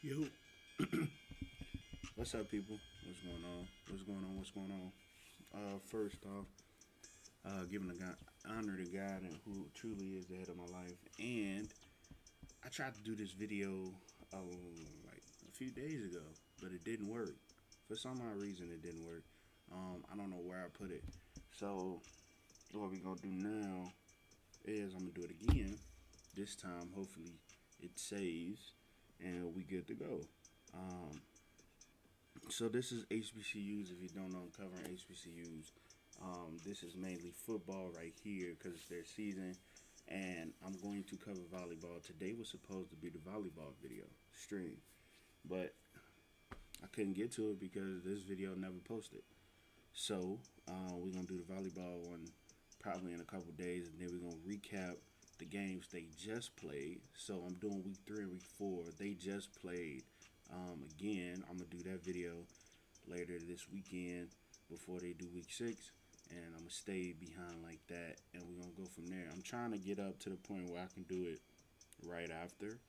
Yo, what's up, people? What's going on? What's going on? What's going on? First off, giving honor to God and who truly is the head of my life. And I tried to do this video like a few days ago, but it didn't work. For some odd reason, it didn't work. I don't know where I put it. So what we're gonna do now is I'm gonna do it again. This time, hopefully, it saves and we good to go. Um, So this is HBCUs. If you don't know, I'm covering HBCUs. This is mainly football right here because it's their season, and I'm going to cover volleyball. Today was supposed to be the volleyball video stream, but I couldn't get to it because this video never posted. So we're gonna do the volleyball one probably in a couple days, and then we're gonna recap the games they just played. So I'm doing week 3 and week 4. They just played. Again, I'm gonna do that video later this weekend before they do week 6, and I'm gonna stay behind like that, and we're gonna go from there. I'm trying to get up to the point where I can do it right after,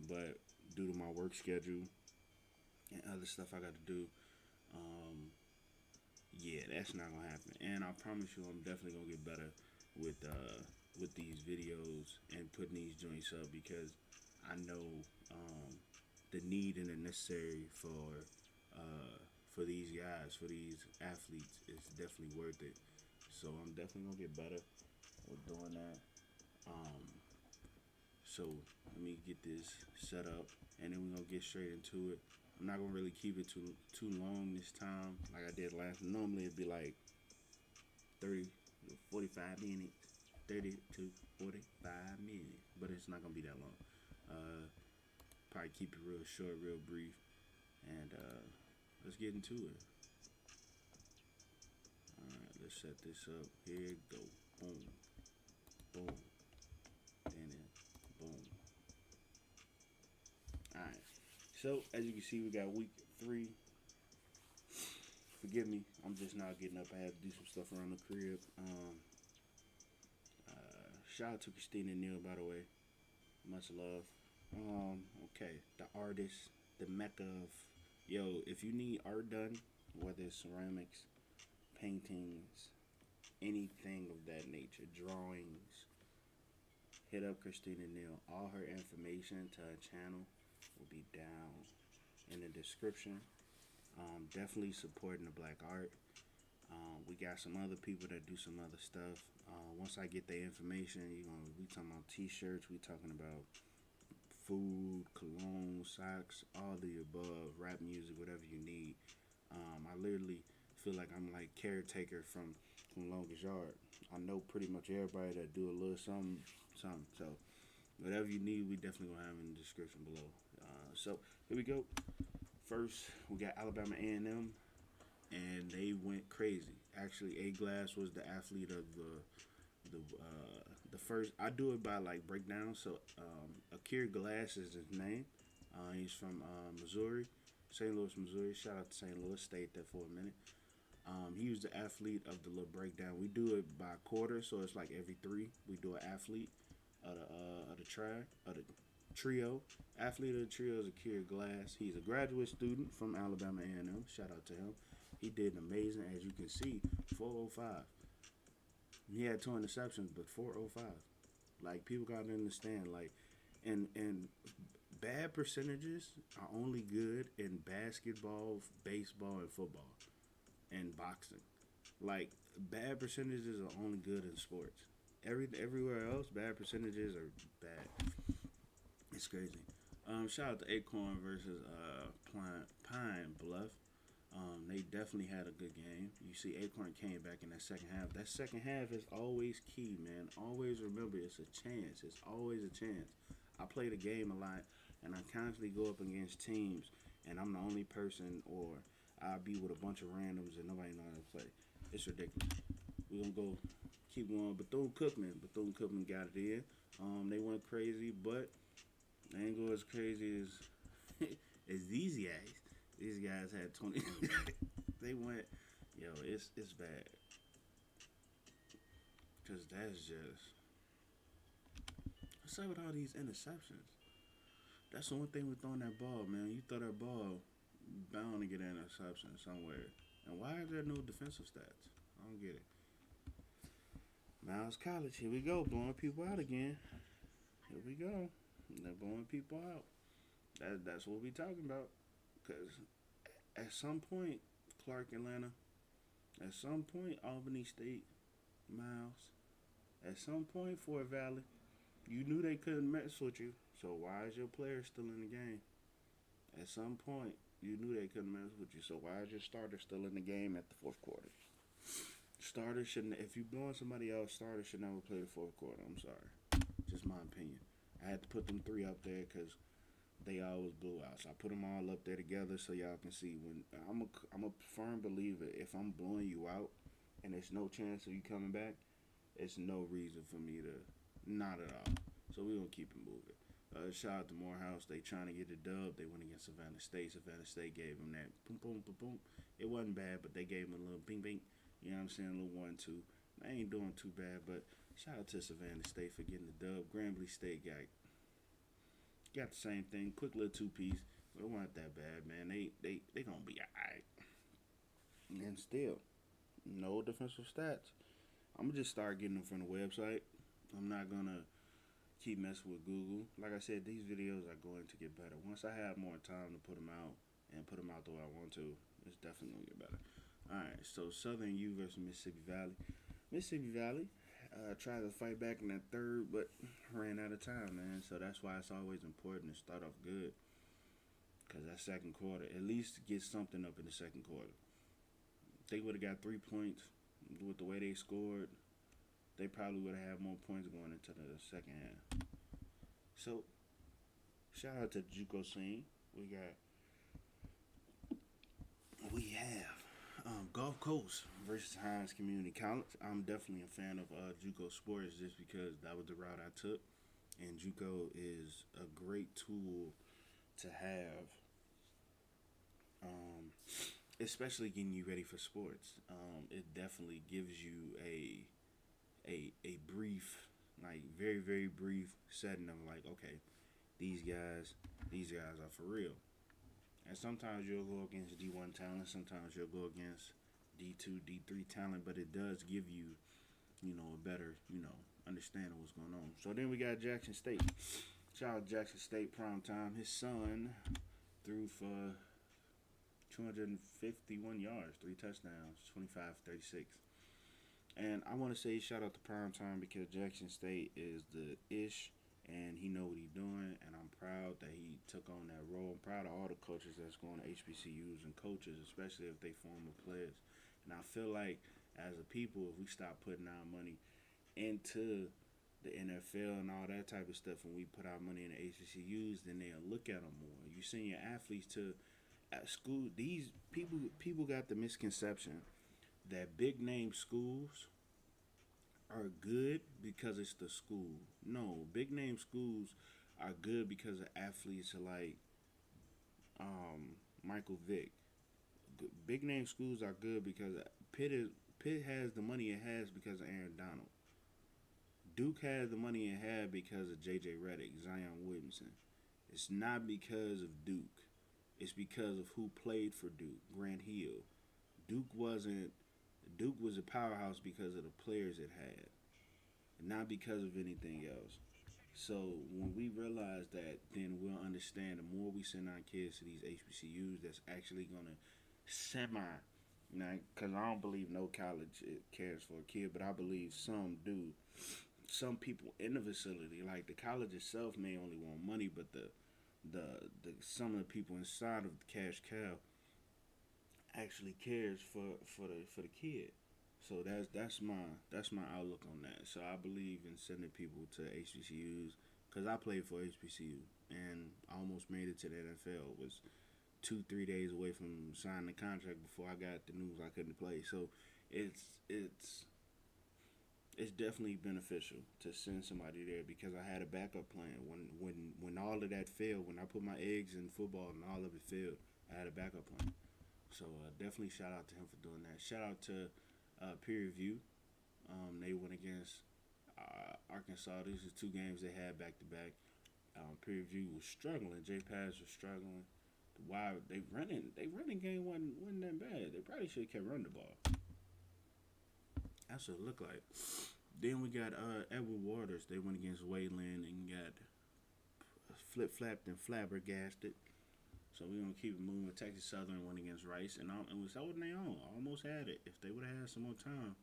but due to my work schedule and other stuff I got to do, um, yeah, that's not gonna happen. And I promise you, I'm definitely gonna get better with these videos and putting these joints up because I know um, the need and the necessary for these guys, for these athletes, is definitely worth it. So I'm definitely gonna get better with doing that. Um, so let me get this set up, and then we're gonna get straight into it. I'm not gonna really keep it too long this time, like I did last. Normally it'd be like 30 to 45 minutes, 30 to 45 minutes, but it's not gonna be that long. Uh, Probably keep it real short, real brief, and let's get into it. All right, let's set this up. Here it go. Boom, boom, and then boom. All right. So as you can see, we got week 3. Forgive me, I'm just now getting up. I had to do some stuff around the crib. Shout out to Christina Neal, by the way. Much love. Okay, the artist, the mecca of, yo, if you need art done, whether it's ceramics, paintings, anything of that nature, drawings, hit up Christina Neal. All her information to her channel will be down in the description. Definitely supporting the black art. We got some other people that do some other stuff. Once I get the information, we talking about t-shirts, we talking about food, cologne, socks, all the above, rap music, whatever you need. I literally feel like I'm like caretaker from Longest Yard. I know pretty much everybody that do a little something. So whatever you need, we definitely gonna have in the description below. So here we go. First, we got Alabama A&M, and they went crazy. Actually, A Glass was the athlete of the first. I do it by like breakdown. So Akir Glass is his name. He's from Missouri, St. Louis, Missouri. Shout out to St. Louis. Stayed there for a minute. He was the athlete of the little breakdown. We do it by quarter, so it's like every 3 we do an athlete of the track of the trio. Athlete of the trio is Akir Glass. He's a graduate student from Alabama A&M. Shout out to him. He did amazing, as you can see, 405. He had 2 interceptions, but 405. Like, people gotta understand, like, and bad percentages are only good in basketball, baseball, and football, and boxing. Like, bad percentages are only good in sports. Everywhere else, bad percentages are bad. It's crazy. Shout out to Acorn versus Pine Bluff. They definitely had a good game. You see, Acorn came back in that second half. That second half is always key, man. Always remember, it's a chance. It's always a chance. I play the game a lot, and I constantly go up against teams, and I'm the only person, or I'll be with a bunch of randoms, and nobody knows how to play. It's ridiculous. We're going to go keep going. Bethune-Cookman got it in. They went crazy, but they ain't go as crazy as as these guys. These guys had 20. They went, yo, it's bad. Because that's just, what's up with all these interceptions? That's the one thing with throwing that ball, man. You throw that ball, bound to get an interception somewhere. And why is there no defensive stats? I don't get it. Miles College, here we go, blowing people out again. Here we go. They're blowing people out. That's what we talking about. Because at some point, Clark Atlanta, at some point, Albany State, Miles, at some point, Fort Valley, you knew they couldn't mess with you. So why is your player still in the game? At some point, you knew they couldn't mess with you. So why is your starter still in the game at the fourth quarter? Starter shouldn't. If you blowing somebody else, starter should never play the fourth quarter. I'm sorry, just my opinion. I had to put them three up there because they always blew out. So I put them all up there together so y'all can see. When I'm a firm believer. If I'm blowing you out and there's no chance of you coming back, it's no reason for me to. Not at all. So we gonna keep it moving. Shout out to Morehouse. They trying to get the dub. They went against Savannah State. Savannah State gave them that boom, boom, boom, boom. It wasn't bad, but they gave them a little bing, bing. You know what I'm saying? A little 1-2. They ain't doing too bad, but shout out to Savannah State for getting the dub. Grambling State got the same thing. Quick little two-piece. But it wasn't that bad, man. They gonna be alright. And still, no defensive stats. I'm gonna just start getting them from the website. I'm not gonna keep messing with Google. Like I said, these videos are going to get better. Once I have more time to put them out and put them out the way I want to, it's definitely going to get better. Alright, so Southern U versus Mississippi Valley. Mississippi Valley tried to fight back in that third, but ran out of time, man. So that's why it's always important to start off good. Because that second quarter, at least get something up in the second quarter. They would have got 3 points with the way they scored. They probably would have had more points going into the second half. So, shout out to the JUCO scene. We have Gulf Coast versus Hines Community College. I'm definitely a fan of JUCO sports just because that was the route I took, and JUCO is a great tool to have, especially getting you ready for sports. It definitely gives you a brief, like very, very brief setting of like, okay, these guys are for real. And sometimes you'll go against D1 talent, sometimes you'll go against D2, D3 talent, but it does give you, a better, understanding what's going on. So then we got Jackson State. Shout out Jackson State prime time. His son threw for 251 yards, 3 touchdowns, 25-36. And I want to say shout out to Prime Time because Jackson State is the ish, and he know what he's doing, and I'm proud that he took on that role. I'm proud of all the coaches that's going to HBCUs and coaches, especially if they former players. And I feel like as a people, if we stop putting our money into the NFL and all that type of stuff, when we put our money in the HBCUs, then they'll look at them more. You send your athletes to at school. These people got the misconception that big name schools are good because it's the school. No, big name schools are good because of athletes like Michael Vick. Big name schools are good because Pitt has the money it has because of Aaron Donald. Duke has the money it had because of J.J. Redick, Zion Williamson. It's not because of Duke. It's because of who played for Duke, Grant Hill. Duke was a powerhouse because of the players it had, not because of anything else. So when we realize that, then we'll understand the more we send our kids to these HBCUs that's actually going to because I don't believe no college cares for a kid, but I believe some do. Some people in the facility, like the college itself, may only want money, but the some of the people inside of the cash cow actually cares for the kid. So that's my outlook on that. So I believe in sending people to HBCUs because I played for HBCU and I almost made it to the NFL. Was 2-3 days away from signing the contract before I got the news I couldn't play. So it's definitely beneficial to send somebody there because I had a backup plan. When all of that failed, when I put my eggs in football and all of it failed, I had a backup plan. So definitely shout out to him for doing that. Shout out to Peer Review. They went against Arkansas. These are 2 games they had back to back. Peer View was struggling. J Pass was struggling. Why they running game wasn't that bad. They probably should have kept running the ball. That's what it looked like. Then we got Edward Waters. They went against Wayland and got flip flapped and flabbergasted. So we're gonna keep it moving. Texas Southern went against Rice, and it was holding their own. Almost had it. If they would have had some more time,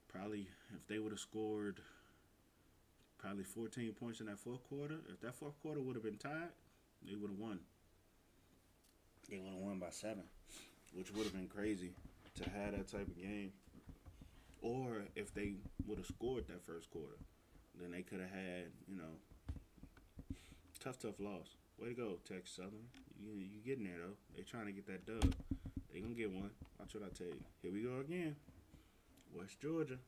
probably if they would have scored probably 14 points in that fourth quarter. If that fourth quarter would have been tied, they would have won. They would have won by 7, which would have been crazy to have that type of game. Or if they would have scored that first quarter, then they could have had, tough loss. Way to go, Texas Southern. You getting there, though. They trying to get that dub. They going to get one. Watch what I tell you. Here we go again. West Georgia.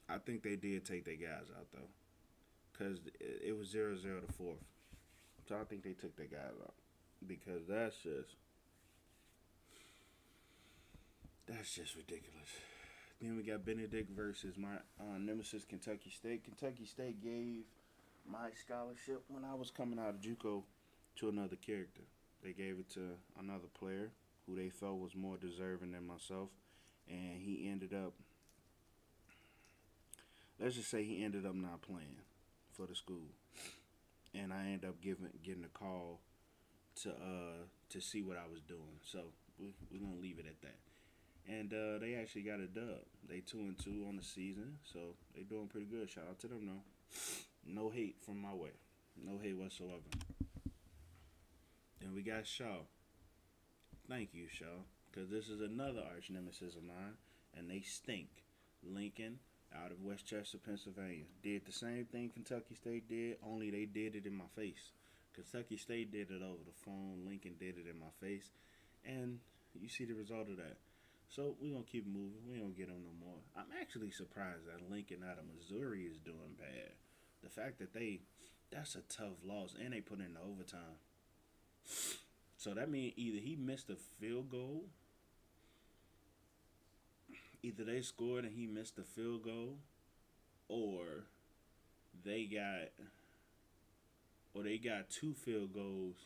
I think they did take their guys out, though. Because it was 0-0 the fourth. So I think they took their guys out. Because that's just ridiculous. Then we got Benedict versus my nemesis, Kentucky State. Kentucky State gave my scholarship when I was coming out of JUCO to another character. They gave it to another player who they felt was more deserving than myself. And he ended up, let's just say he ended up not playing for the school. And I ended up getting a call to see what I was doing. So we're going to leave it at that. And they actually got a dub. They 2-2 on the season, so they doing pretty good. Shout out to them, though. No hate from my way. No hate whatsoever. Then we got Shaw. Thank you, Shaw, because this is another arch nemesis of mine, and they stink. Lincoln out of Westchester, Pennsylvania. Did the same thing Kentucky State did, only they did it in my face. Kentucky State did it over the phone. Lincoln did it in my face. And you see the result of that. So we're going to keep moving. We don't get them no more. I'm actually surprised that Lincoln out of Missouri is doing bad. The fact that that's a tough loss, and they put in the overtime. So that means either he missed a field goal, either they scored and he missed the field goal, or they got 2 field goals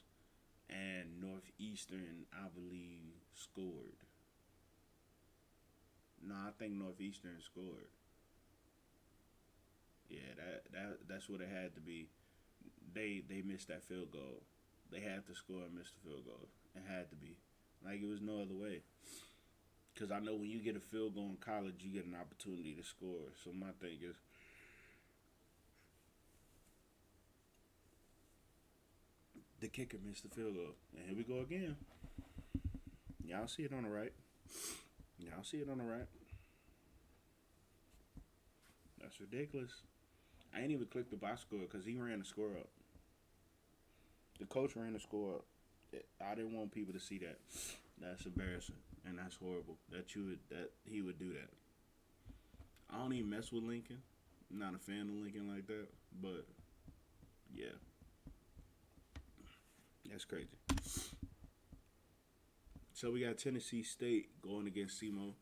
and Northeastern, I believe, scored. No, I think Northeastern scored. Yeah, that's what it had to be. They missed that field goal. They had to score and miss the field goal. It had to be. Like, it was no other way. Because I know when you get a field goal in college, you get an opportunity to score. So my thing is, the kicker missed the field goal. And here we go again. Y'all see it on the right. Y'all see it on the right. That's ridiculous. I ain't even clicked the box score because he ran the score up. The coach ran the score up. I didn't want people to see that. That's embarrassing and that's horrible. That he would do that. I don't even mess with Lincoln. I'm not a fan of Lincoln like that, but yeah, that's crazy. So we got Tennessee State going against SEMO.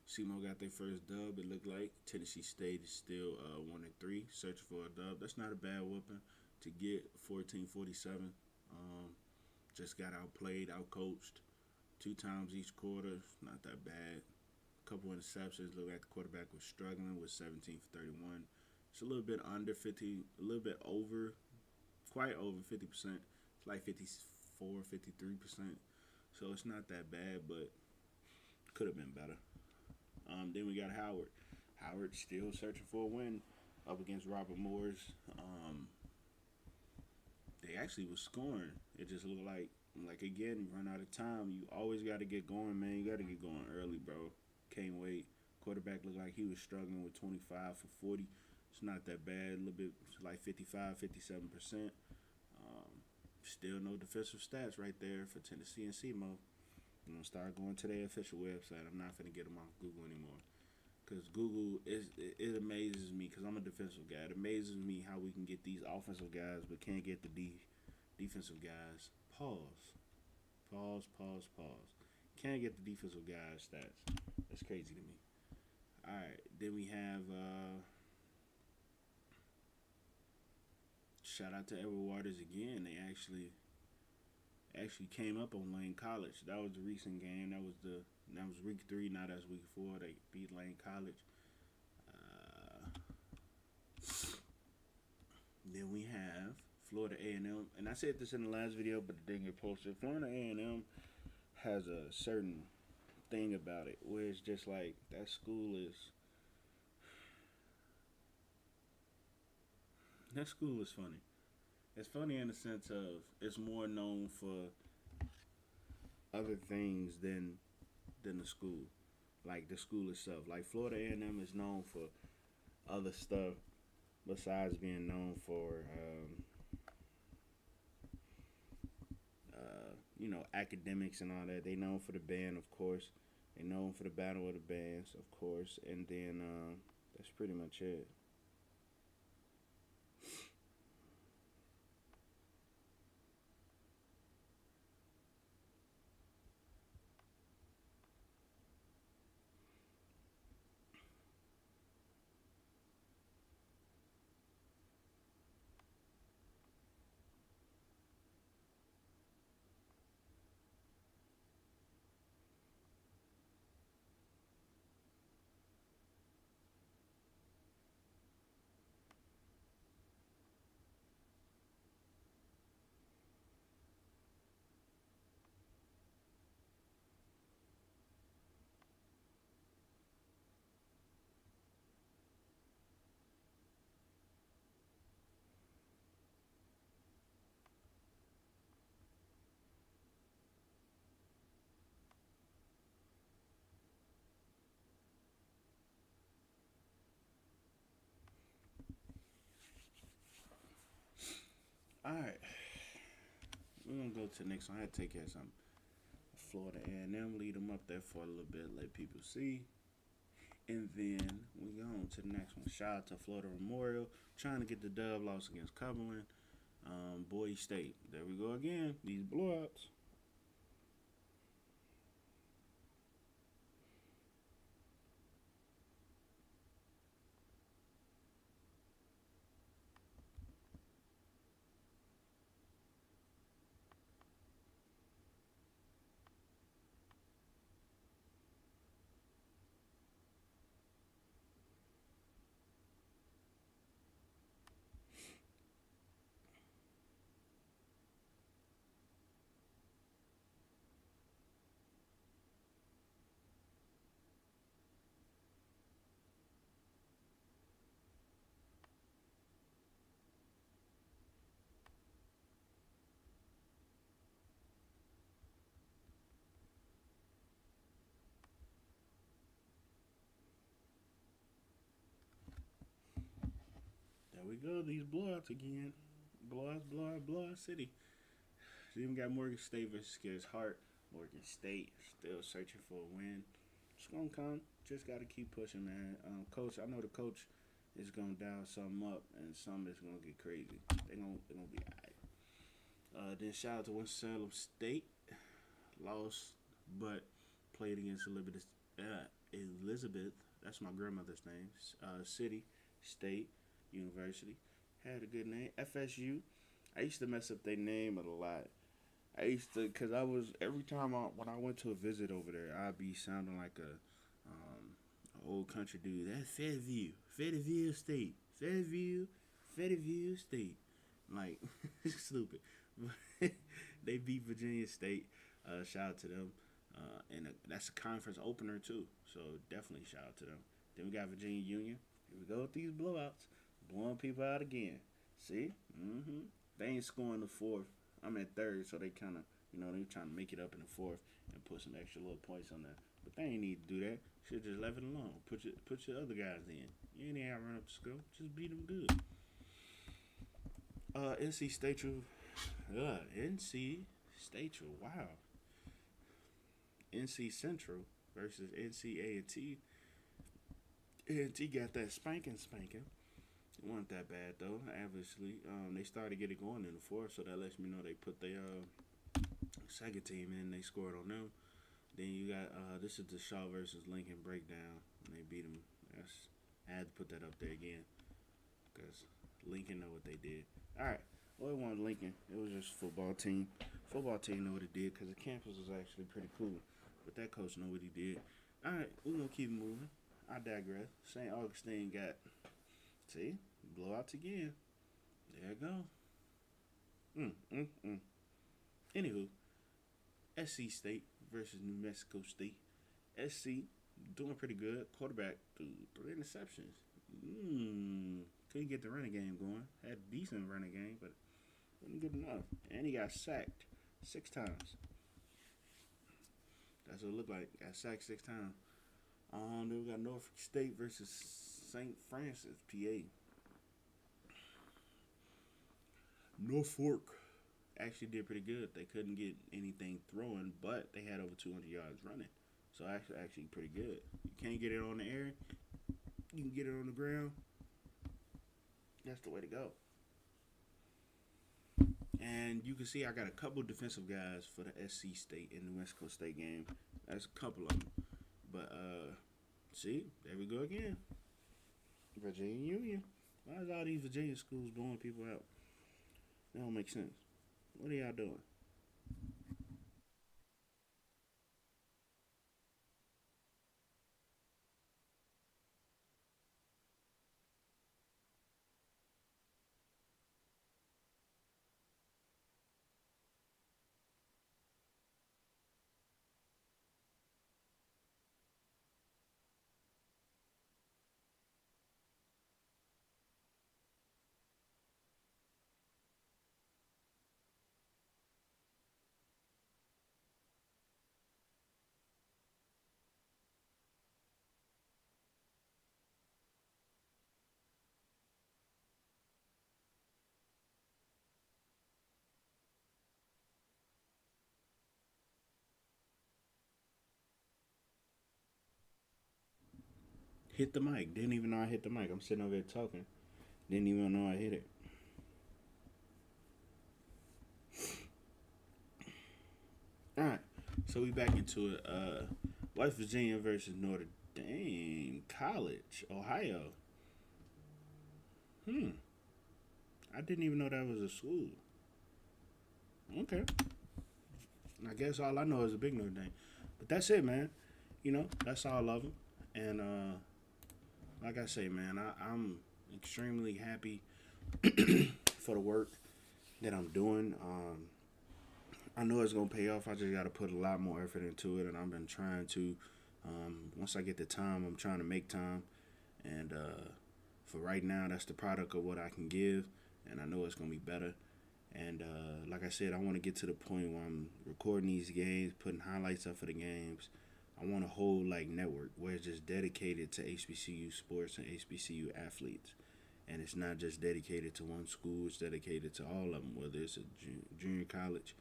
SEMO got their first dub. It looked like Tennessee State is still 1-3, searching for a dub. That's not a bad whooping to get. 14-47. Just got outplayed, outcoached 2 times each quarter. Not that bad. A couple interceptions. Looked like the quarterback was struggling with 17 for 31. It's a little bit under 50, a little bit over, quite over 50%. It's like 54, 53%. So it's not that bad, but could have been better. Then we got Howard. Howard still searching for a win up against Robert Morris. They actually was scoring. It just looked like again, run out of time. You always got to get going, man. You got to get going early, bro. Can't wait. Quarterback looked like he was struggling with 25 for 40. It's not that bad. A little bit, like 55, 57%. Still no defensive stats right there for Tennessee and SEMO. I'm going to start going to their official website. I'm not going to get them off Google anymore. Because Google, it amazes me, because I'm a defensive guy. It amazes me how we can get these offensive guys but can't get the defensive guys. Pause. Can't get the defensive guys stats. That's crazy to me. All right. Then we have shout out to Edward Waters again. They actually came up on Lane College. That was the recent game. That was week 3. Now that's week 4. They beat Lane College. Then we have Florida A&M, and I said this in the last video, but it didn't get posted. Florida A&M has a certain thing about it where it's just like that school is funny. It's funny in the sense of it's more known for other things than the school, like the school itself. Like Florida A&M is known for other stuff besides being known for academics and all that. They known for the band, of course. They known for the Battle of the Bands, of course, and then that's pretty much it. All right, we're gonna go to the next one. I had to take care of something. Florida A&M, lead them up there for a little bit, let people see. And then we go on to the next one. Shout out to Florida Memorial, trying to get the dub, loss against Cumberland. Boise State, there we go again. These blowouts. There we go. These blowouts again. Blowout city. So even got Morgan State versus Scares Hart. Morgan State still searching for a win. It's gonna come. Just gotta keep pushing, man. Coach, I know the coach is gonna dial something up, and some is gonna get crazy. They gonna be alright. Then shout out to Winston-Salem State. Lost, but played against Elizabeth. That's my grandmother's name. City State University. Had a good name. FSU. I used to mess up their name a lot. I used to, cause I was every time when I went to a visit over there, I'd be sounding like a old country dude. That's Fayetteville State, Fayetteville State. Like stupid. They beat Virginia State. Shout out to them. And that's a conference opener too. So definitely shout out to them. Then we got Virginia Union. Here we go with these blowouts, blowing people out again. See, they ain't scoring the fourth. I'm at third, so they kind of, they trying to make it up in the fourth and put some extra little points on there. But they ain't need to do that. Should just leave it alone. Put your other guys in. You ain't got to run up the score. Just beat them good. NC State. Wow. NC Central versus NC A&T. A&T got that spanking. It wasn't that bad though. Obviously, they started getting going in the fourth, so that lets me know they put their second team in. They scored on them. Then you got this is the Shaw versus Lincoln breakdown, and they beat them. I had to put that up there again because Lincoln know what they did. All right. Well, it wasn't Lincoln. It was just football team. Football team know what it did because the campus was actually pretty cool. But that coach know what he did. All right, we're gonna keep moving. I digress. St. Augustine got see blowouts again. There it go. Mm. Anywho, SC State versus New Mexico State. SC doing pretty good. Quarterback, dude, 3 interceptions. Couldn't get the running game going. Had a decent running game, but wasn't good enough. And he got sacked 6 times. That's what it looked like. Got sacked 6 times. Then we got Norfolk State versus St. Francis, PA. Norfolk actually did pretty good. They couldn't get anything throwing, but they had over 200 yards running. So actually pretty good. You can't get it on the air. You can get it on the ground. That's the way to go. And you can see I got a couple defensive guys for the SC State and New Mexico State game. That's a couple of them. But, see, there we go again. Virginia Union. Why is all these Virginia schools blowing people out? That don't make sense. What are y'all doing? Hit the mic. Didn't even know I hit the mic. I'm sitting over here talking. Didn't even know I hit it. All right. So we back into it. West Virginia versus Notre Dame College, Ohio. I didn't even know that was a school. Okay. I guess all I know is a big Notre Dame. But that's it, man. That's all of them. And like I say, man, I'm extremely happy for the work that I'm doing. I know it's gonna pay off. I just gotta put a lot more effort into it, and I've been trying to. Once I get the time, I'm trying to make time, and for right now, that's the product of what I can give, and I know it's gonna be better. And like I said, I want to get to the point where I'm recording these games, putting highlights up for the games. I want a whole network where it's just dedicated to HBCU sports and HBCU athletes, and it's not just dedicated to one school. It's dedicated to all of them, whether it's a junior college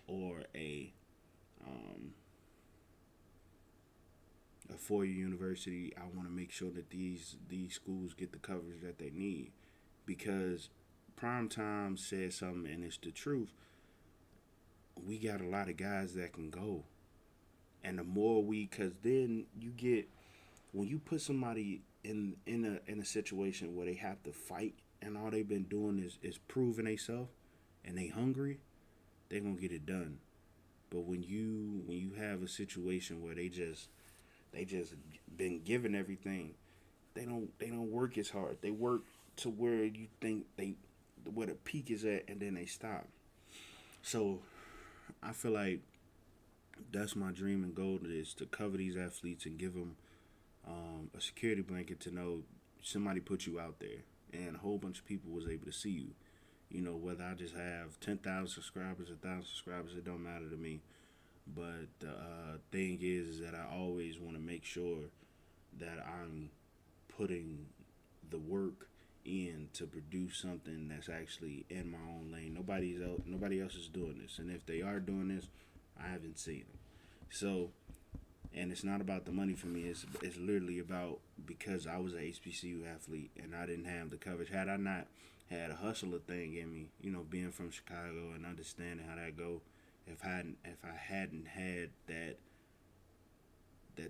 or a four-year university. I want to make sure that these schools get the coverage that they need, because Primetime said something, and it's the truth. We got a lot of guys that can go, and the more because then you get, when you put somebody in a situation where they have to fight, and all they've been doing is proving themselves, and they hungry, they gonna get it done. But when you have a situation where they just been given everything, they don't work as hard. They work to where you think where the peak is at, and then they stop. So I feel like that's my dream and goal, is to cover these athletes and give them a security blanket to know somebody put you out there, and a whole bunch of people was able to see you. Whether I just have 10,000 subscribers, 1,000 subscribers, it don't matter to me. But the thing is that I always want to make sure that I'm putting the work in to produce something that's actually in my own lane. Nobody else is doing this, and if they are doing this, I haven't seen them. So, and it's not about the money for me. It's literally about, because I was a HBCU athlete and I didn't have the coverage. Had I not had a hustler thing in me, being from Chicago and understanding how that go, if I hadn't had that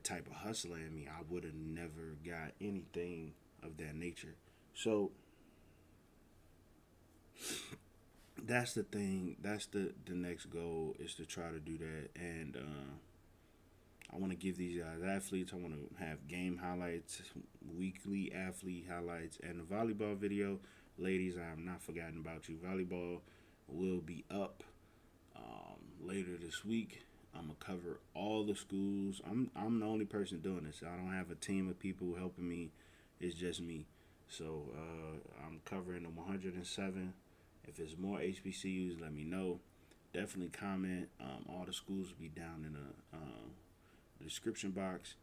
type of hustler in me, I would have never got anything of that nature. So that's the thing. That's the next goal is to try to do that. And I want to give these guys athletes. I want to have game highlights, weekly athlete highlights, and the volleyball video. Ladies, I have not forgotten about you. Volleyball will be up later this week. I'm gonna cover all the schools. I'm the only person doing this. I don't have a team of people helping me. It's just me. So I'm covering the 107. If there's more HBCUs, let me know. Definitely comment. All the schools will be down in the description box.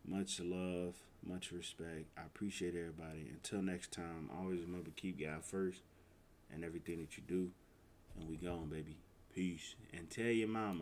Much love, much respect. I appreciate everybody. Until next time, always remember keep God first and everything that you do. And we gone, baby. Peace. And tell your mama.